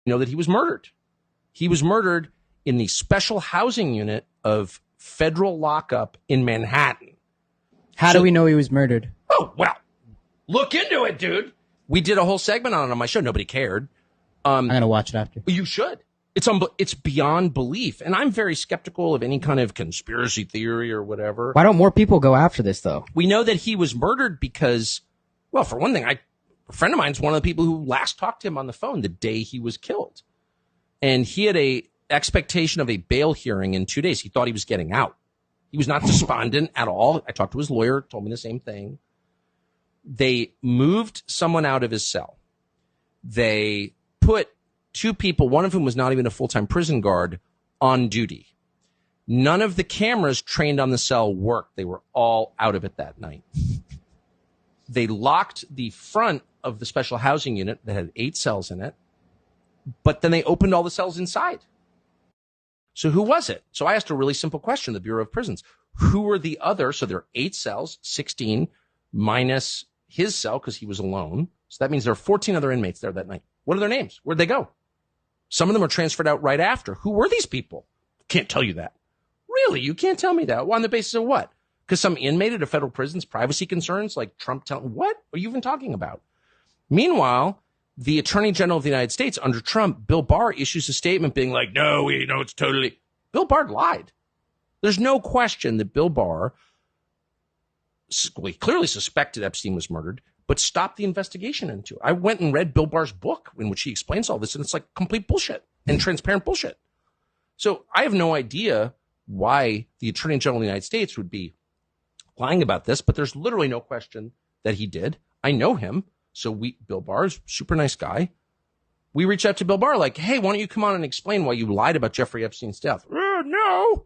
know that he was murdered. He was murdered in the special housing unit of federal lockup in Manhattan. How do we know he was murdered? Oh, well, look into it, dude. We did a whole segment on it on my show. Nobody cared. I'm going to watch it after. You should. It's beyond belief. And I'm very skeptical of any kind of conspiracy theory or whatever. Why don't more people go after this, though? We know that he was murdered because, well, for one thing, a friend of mine's one of the people who last talked to him on the phone the day he was killed. And he had a expectation of a bail hearing in 2 days. He thought he was getting out. He was not despondent at all. I talked to his lawyer, told me the same thing. They moved someone out of his cell. They put two people, one of whom was not even a full-time prison guard, on duty. None of the cameras trained on the cell worked. They were all out of it that night. They locked the front of the special housing unit that had 8 cells in it, but then they opened all the cells inside. So who was it? So I asked a really simple question, the Bureau of Prisons. Who were the other? So there are 8 cells, 16 minus his cell because he was alone. So that means there are 14 other inmates there that night. What are their names? Where'd they go? Some of them are transferred out right after. Who were these people? Can't tell you that. Really? You can't tell me that? Well, on the basis of what? Because some inmate at a federal prison's privacy concerns, like Trump telling, what are you even talking about? Meanwhile, the Attorney General of the United States under Trump, Bill Barr, issues a statement being like, no, we know it's totally. Bill Barr lied. There's no question that Bill Barr, we clearly suspected Epstein was murdered, but stopped the investigation into it. I went and read Bill Barr's book in which he explains all this, and it's like complete bullshit and transparent bullshit. So I have no idea why the Attorney General of the United States would be lying about this, but there's literally no question that he did. I know him. So Bill Barr's super nice guy. We reached out to Bill Barr like, hey, why don't you come on and explain why you lied about Jeffrey Epstein's death? No.